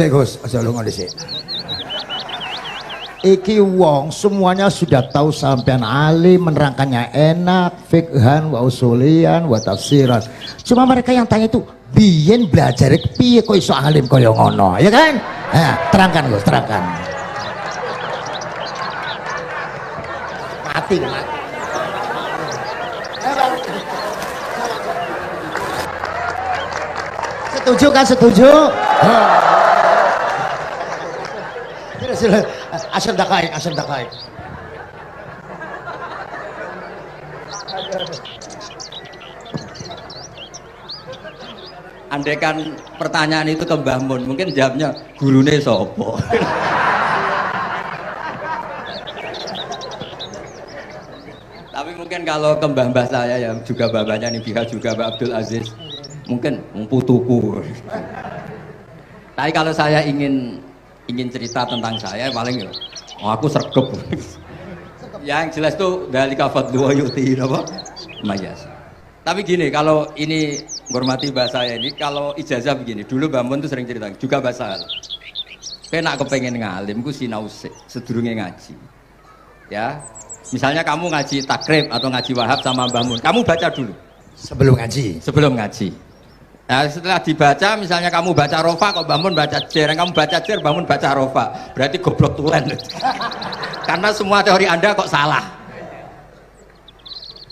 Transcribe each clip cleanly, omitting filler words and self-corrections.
Sik Gus, aja lunga dhisik. Iki wong semuanya sudah tahu sampean alim, menerangkannya enak, fikhan wa usulian wa tafsiran. Cuma mereka yang tanya itu, biyen belajar piye kok iso alim kaya ngono, ya kan? Nah, terangkan Gus, terangkan. Mati. Setuju kan, setuju? Sila asal dakai. Andai kan pertanyaan itu ke Mbah Mun, mungkin jawabnya gurune sopo. Tapi mungkin kalau ke mbah-mbah saya yang juga bapaknya Nibika juga Mbak Abdul Aziz, mungkin putuku. Tapi kalau saya ingin cerita tentang saya paling ya, aku sergep. Yang jelas tuh dari kafadlu wa yuti apa? Mayas. Tapi gini, kalau ini menghormati bahasa saya ini, kalau ijazah begini, dulu Mbak Mun tuh sering cerita, juga bahasa. Kena kepengen ngalim, ku sinau sedurunge ngaji. Ya, misalnya kamu ngaji takrib atau ngaji wahab sama Mbak Mun, kamu baca dulu. Sebelum ngaji. Nah, setelah dibaca, misalnya kamu baca rofa, kok bangun baca jer, kamu baca jer, bangun baca rofa, berarti goblok tulen. Karena semua teori Anda kok salah.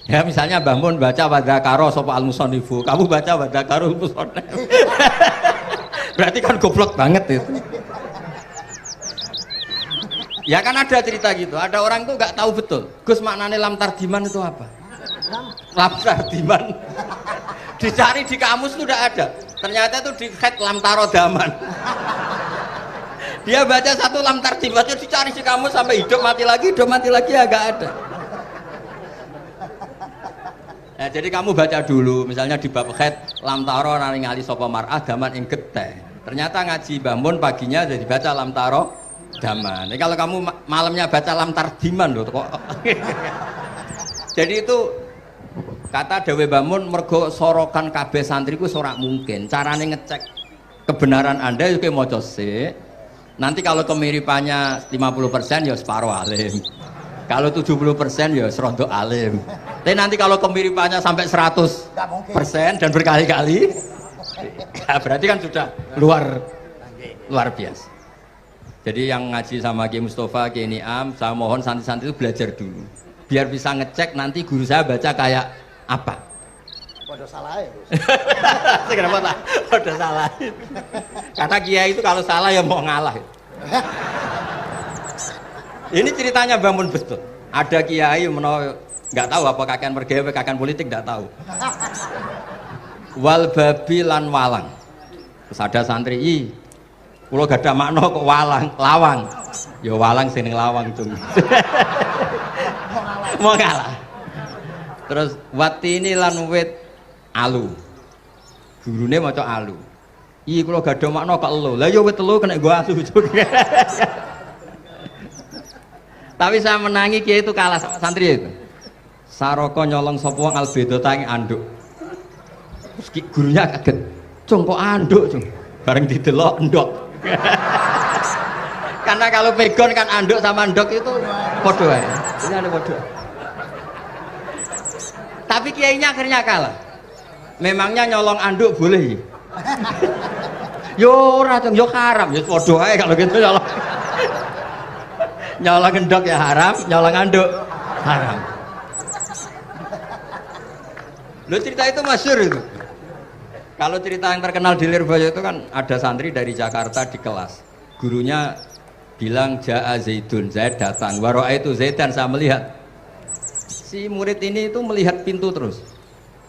Ya, misalnya bangun baca wadakaro sopa al musonifu, kamu baca wadakaro musonif. Berarti kan goblok banget itu. Ya kan ada cerita gitu, ada orang tuh nggak tahu betul. Gus, maknanya lam tardiman itu apa? Lam tardiman. Dicari di kamus itu udah ada, ternyata itu di khat lam tarodaman. Dia baca satu lam tardimannya, dicari di kamus sampai hidup mati lagi ya gak ada. Nah, jadi kamu baca dulu, misalnya di bab khat lam taro naringali sopo mar'ah daman ing geteh. Ternyata ngaji bangun paginya jadi baca lam taro daman. Nah, kalau kamu malamnya baca lam tardiman loh kok. Jadi itu kata Dewi Bamun, mergo sorokan kabeh santriku sorak mungkin. Caranya ngecek kebenaran Anda itu mau sik. Nanti kalau kemiripannya 50% ya separuh alim. Kalau 70% ya serondo alim. Tapi nanti kalau kemiripannya sampai 100% dan berkali-kali, ya berarti kan sudah luar biasa. Jadi yang ngaji sama Ki Mustafa, Ki Niam, saya mohon santri-santri itu belajar dulu. Biar bisa ngecek nanti guru saya baca kayak apa? Podo salah ya, Gus. Kenapa tak? Podo salah. Kata kiai itu kalau salah ya mau ngalah. Ini ceritanya bangun betul. Ada kiai nggak tahu apa kakean mergawe, kakean politik nggak tahu. Wal babi lan walang. Terus ada santri, kulo gak ada makna kok lawang. Ya walang sing lawang tuh. Mau ngalah. Terus watini lan wit alu. Gurune maca alu. Kula gak ada makna kok elo. Lah ya wit telu kena gua alu. Tapi saya menangi kiai itu kalah sama santri itu. Saroko nyolong sapa wong albedo tangi anduk. Terus gurunya kaget. Cung kok anduk, Cung. Bareng didelok endok. Karena kalau pegon kan anduk sama endok itu padha wae. Ini ada padha. Tapi kiainya akhirnya kalah. Memangnya nyolong anduk boleh? Yo ora, yo haram, yo padha ae kalau gitu nyolong. Nyolong endok ya haram, nyolong anduk haram. Lo cerita itu masyhur itu. Kalau cerita yang terkenal di Lirboyo itu kan ada santri dari Jakarta di kelas. Gurunya bilang Ja'a Zaidun, Zaid datang. Waro'a itu Zaidan, saya melihat. Si murid ini itu melihat pintu terus.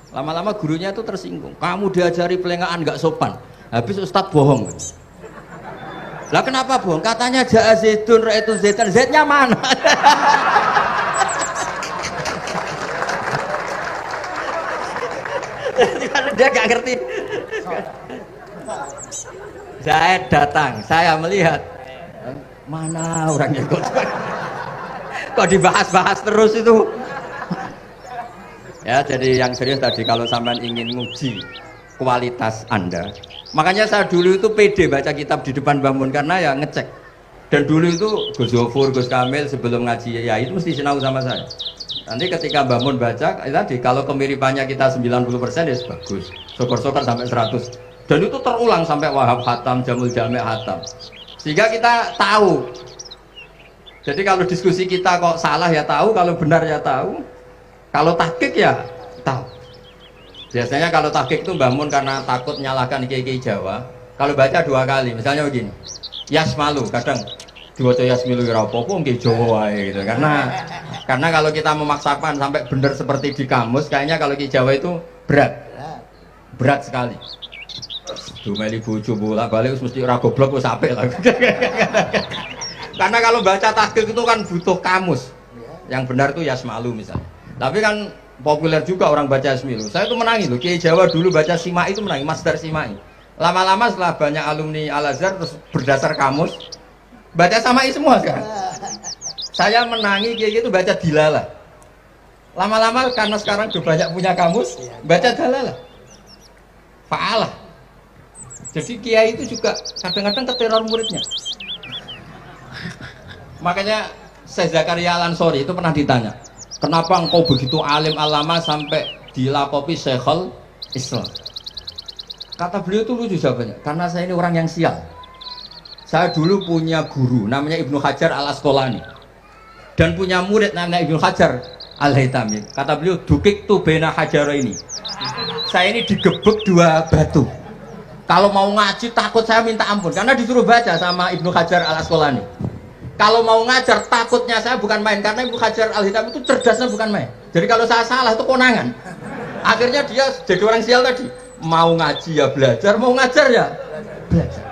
Lama-lama gurunya itu tersinggung. Kamu diajari pelengahan nggak sopan. Habis Ustadz bohong. Lah kenapa bohong? Katanya Ja'a Zaidun, Ra itu Zaidan. Zaidnya mana? Dia nggak ngerti. Zaid datang, saya melihat. Mana orangnya kok dibahas-bahas terus itu. Ya, jadi yang serius tadi, kalau sampean ingin nguji kualitas Anda, Makanya saya dulu itu pede baca kitab di depan Mbah Mun karena ya ngecek. Dan dulu itu Gus Zofur, Gus Kamil sebelum ngaji ya itu mesti sinau sama saya. Nanti ketika Mbah Mun baca, tadi kalau kemiripannya kita 90% ya bagus. Syukur-syukur sampai 100. Dan itu terulang sampai Wahab Hatam, Jamul Jami' Hatam. Sehingga kita tahu. Jadi kalau diskusi kita kok salah ya tahu, kalau benar ya tahu. Kalau tahqiq ya tahu. Biasanya kalau tahqiq itu Mbah Mun karena takut nyalahkan kiai-kiai Jawa. Kalau baca 2 kali, misalnya begini. Yasmalu, kadang diwaca Yasmilu ya apa-apa nggih Jawa wae gitu. Karena kalau kita memaksakan sampai benar seperti di kamus, kayaknya kalau kiai Jawa itu berat. Berat sekali. Dumeli bojo bolak-balik mesti ora goblok wis apik lah. Karena kalau baca tahqiq itu kan butuh kamus. Yang benar itu Yasmalu misalnya. Tapi kan populer juga orang baca Yasmilu. Saya itu menangi loh, kiai Jawa dulu baca Simai itu menangi, Masdar Simai. Lama-lama setelah banyak alumni Al-Azhar terus berdasar kamus baca Samai semua sekarang. Saya menangi kiai itu baca Dilalah. Lama-lama karena sekarang sudah banyak punya kamus baca Dalalah. Fa'alah. Jadi kiai itu juga kadang-kadang keteror muridnya. Makanya Syekh Zakaria Al-Ansori itu pernah ditanya, kenapa engkau begitu alim alama sampai dilakopi Syekhul Islam? Kata beliau itu lucu jawabannya, karena saya ini orang yang sial. Saya dulu punya guru namanya Ibnu Hajar Al-Asqalani dan punya murid namanya Ibnu Hajar Al-Haytami. Kata beliau, dukik tu bena hajaro ini. Saya ini digebek 2 batu. Kalau mau ngaji takut saya minta ampun karena disuruh baca sama Ibnu Hajar Al-Asqalani. Kalau mau ngajar takutnya saya bukan main karena Ibnu Hajar Al-Haytami itu cerdasnya bukan main. Jadi kalau saya salah itu konangan. Akhirnya dia jadi orang sial tadi. Mau ngaji ya belajar, mau ngajar ya belajar.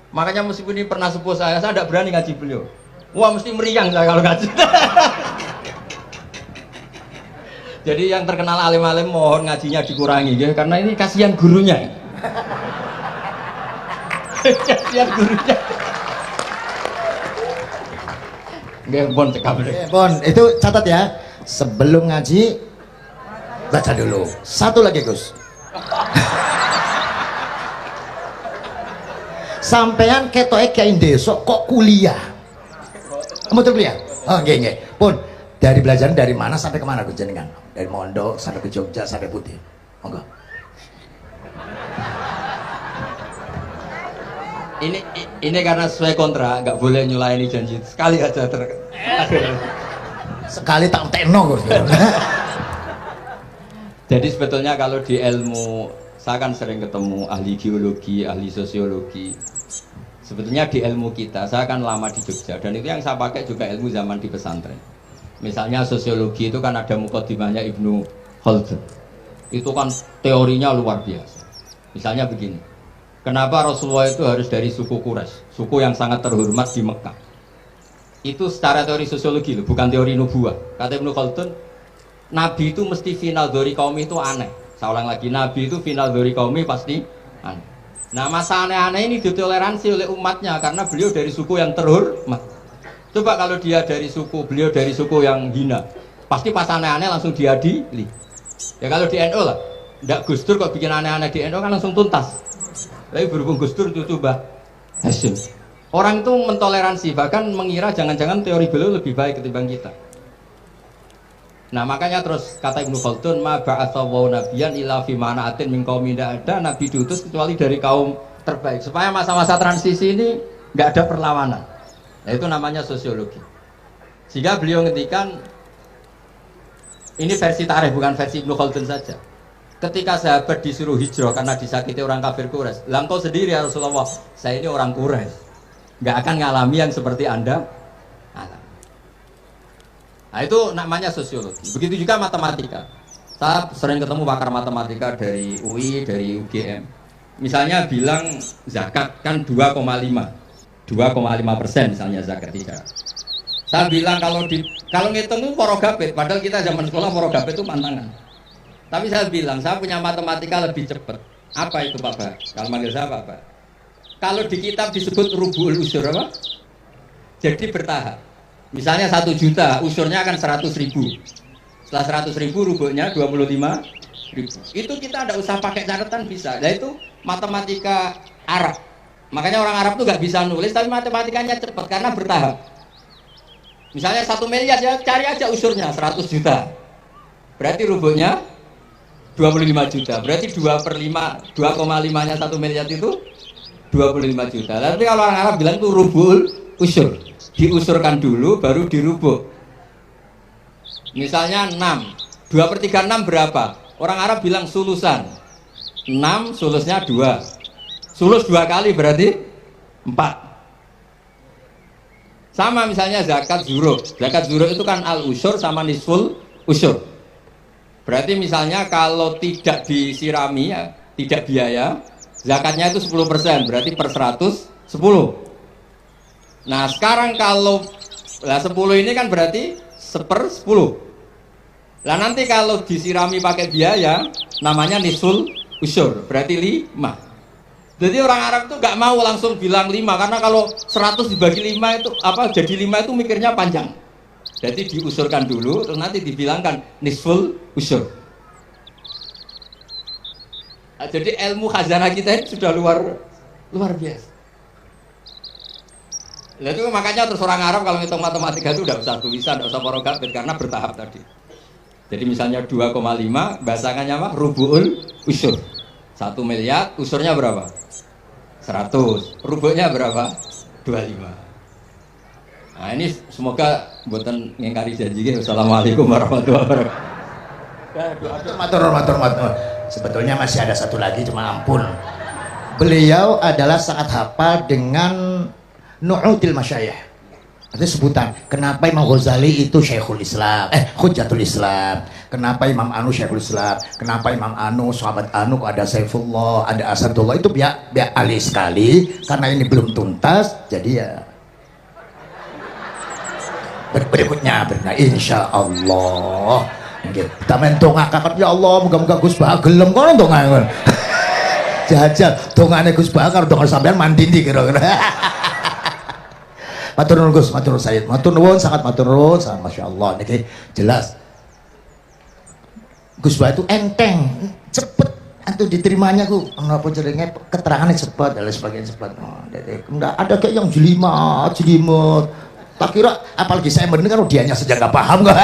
Makanya meskipun ini pernah sepuh saya tidak berani ngaji beliau. Wah mesti meriang saya kalau ngaji. Jadi yang terkenal alim-alim mohon ngajinya dikurangi ya, karena ini kasihan gurunya. Kasihan gurunya. Nggih, Bon cekap. Bon, itu catat ya. Sebelum ngaji baca dulu. Satu lagi, Gus. Sampean ketoke kayak desa kok kuliah. Kamu tuh kuliah? Oh, nggih. Pun dari belajar dari mana sampai kemana Gus jenengan? Dari Mondok sampai ke Jogja sampai Putih. Monggo. Ini karena sesuai kontrak, nggak boleh nyulaini janji. Sekali aja Sekali tak tekno Gus. Jadi sebetulnya kalau di ilmu, saya kan sering ketemu ahli geologi, ahli sosiologi. Sebetulnya di ilmu kita, saya kan lama di Jogja dan itu yang saya pakai juga ilmu zaman di pesantren. Misalnya sosiologi itu kan ada mukadimahnya Ibnu Khaldun. Itu kan teorinya luar biasa. Misalnya begini, kenapa Rasulullah itu harus dari suku Quraisy, suku yang sangat terhormat di Mekah? Itu secara teori sosiologi loh, bukan teori nubuah. Kata Ibnu Khaldun, Nabi itu mesti final dari kaum itu aneh. Saya ulang lagi, Nabi itu final dari kaum pasti aneh. Nah masa aneh-aneh ini ditoleransi oleh umatnya karena beliau dari suku yang terhormat. Coba kalau dia dari suku, beliau dari suku yang hina, pasti pas aneh-aneh langsung diadili. Ya kalau di NU lah, ndak Gus Dur kok bikin aneh-aneh di NU kan langsung tuntas. Tapi berhubung Gus Dur itu Mbah Hasyim, orang itu mentoleransi, bahkan mengira jangan-jangan teori beliau lebih baik ketimbang kita. Nah makanya terus kata Ibnu Khaldun, ma ba'atsawu nabiyan illa fi mana'atin min qaumin, tidak ada nabi diutus kecuali dari kaum terbaik supaya masa-masa transisi ini nggak ada perlawanan. Nah, itu namanya sosiologi. Sehingga beliau ngendikan, ini versi tarikh bukan versi Ibnu Khaldun saja. Ketika sahabat disuruh hijrah karena disakiti orang kafir Quraisy, lah engkau sendiri ya Rasulullah, saya ini orang Quraisy, nggak akan ngalami yang seperti Anda. Nah itu namanya sosiologi. Begitu juga matematika. Saya sering ketemu pakar matematika dari UI, dari UGM. Misalnya bilang zakat kan 2,5% misalnya zakat tidak. Saya bilang kalau ngitung itu porogabit, padahal kita zaman sekolah porogabit itu pantangan. Tapi saya bilang saya punya matematika lebih cepat. Apa itu Pak Bah? Kalau manggil saya Pak Bah. Kalau di kitab disebut rubu'ul usur apa? Jadi bertahap. Misalnya 1 juta, usurnya akan 100.000. Setelah 100.000 rubuhnya 25.000. Itu kita tidak usah pakai catatan bisa. Nah itu matematika Arab. Makanya orang Arab tuh nggak bisa nulis, tapi matematikanya cepat karena bertahap. Misalnya 1 miliar, ya cari aja usurnya 100 juta. Berarti rubuhnya 25 juta. Berarti 2,5-nya 1 miliar itu 25 juta. Tapi kalau orang Arab bilang itu rubul usur. Diusurkan dulu baru dirubuk. Misalnya 6. 2/3 6 berapa? Orang Arab bilang sulusan. 6 sulusnya 2. Sulus 2 kali berarti 4. Sama misalnya zakat zuruk. Zakat zuruk itu kan al usur sama nisful usur. Berarti misalnya kalau tidak disirami ya, tidak biaya, zakatnya itu 10%, berarti per 100 10. Nah, sekarang kalau 10 ini kan berarti 1/10. Lah nanti kalau disirami pakai biaya namanya nisul usur, berarti 5. Jadi orang Arab itu nggak mau langsung bilang 5 karena kalau 100 dibagi 5 itu jadi 5 itu mikirnya panjang. Jadi diusurkan dulu terus nanti dibilangkan nisful usur. Nah, jadi ilmu khazanah kita ini sudah luar biasa. Nah, itu makanya terus orang Arab kalau ngitung matematika itu udah usah tulisan, udah usah porogabit karena bertahap tadi. Jadi misalnya 2,5 bahasannya apa? Rubu'ul usur. 1 miliar usurnya berapa? 100. Rubuhnya berapa? 25. Nah, ini semoga buatan ngingkari janji. Wassalamualaikum warahmatullahi wabarakatuh. Matur. Sebetulnya masih ada satu lagi, cuma ampun. Beliau adalah sangat hafal dengan nu'util masyayikh. Itu sebutan. Kenapa Imam Ghazali itu Syekhul Islam, Hujjatul Islam. Kenapa Imam Anu Syekhul Islam. Kenapa Imam Anu, sahabat Anu kok ada Saifullah, ada Asadullah. Itu biar ahli sekali. Karena ini belum tuntas, jadi ya berikutnya insya Allah. Kita mentongakakan ya Allah, moga-moga Gus Bah gelem kono ndonga. Jajal dongane Gus Bah karo donga sampean mandindi kira-kira. Matur nuwun Gus, matur nuwun Sayyid, matur nuwun, sangat matur nuwun, sangat Masya Allah. Niki jelas Gus Bah itu enteng, cepet antu diterimanya ku, apa jenenge keterangannya cepat dan lain sebagainya cepat. Oh, enggak ada kayak yang jelimet. Tak kira apalagi saya mendengar dianya saja nggak paham kok.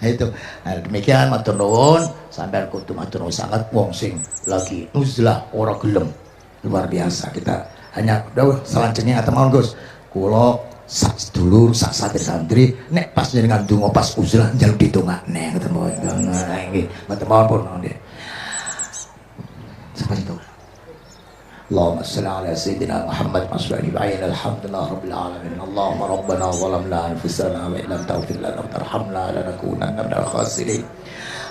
Nah itu, nah, demikian matur nuwun, sampai kudu matur nuwun sangat wong sing lagi uzlah ora gelem luar biasa. Kita hanya udah selanjutnya atau mau Gus. Kulo sak sedulur sak santri nek pas jenengan donga pas uzlah njaluk ditongakne ngoten mawon. Nah nggih, mboten pun nggih. Seperti itu. Allahumma shalli ala sayyidina Muhammad wa sallim alaihi alhamdulillah rabbil alamin. Allahumma rabbana zalamna anfusana wa illam taghfir lana wa tarhamna lanakunanna minal khasirin.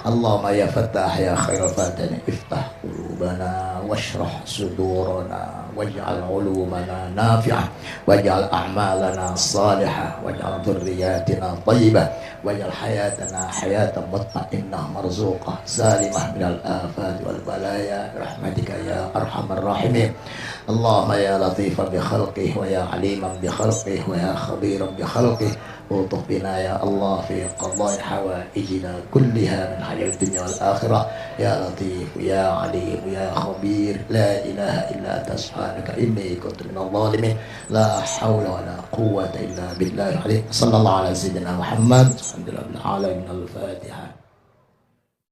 Allahumma ya Fattah ya khairal fatihin iftah qulubana washrah sudurana waj'al ulumana nafi'ah waj'al a'malana salihah waj'al dhurriyyatina thayyibah waj'al hayatana hayatan mutma'innah marzuqah salimah minal afat wal balaya rahmatika ya arhamar rahimin. Allahumma ya latifan bi khalqihi wa ya aliman bi khalqihi wa ya khabiran bi khalqihi ultuh bina ya Allah fi qadai hawaijina kulliha min hayal dunya wal akhirah ya latif ya alim ya khabir la ilaha illa anta subhanaka inni kuntu minadh dhalimin la hawla wa la quwwata illa billahi sallallahu ala sayyidina Muhammad alhamdulillah alamin al-Fatiha.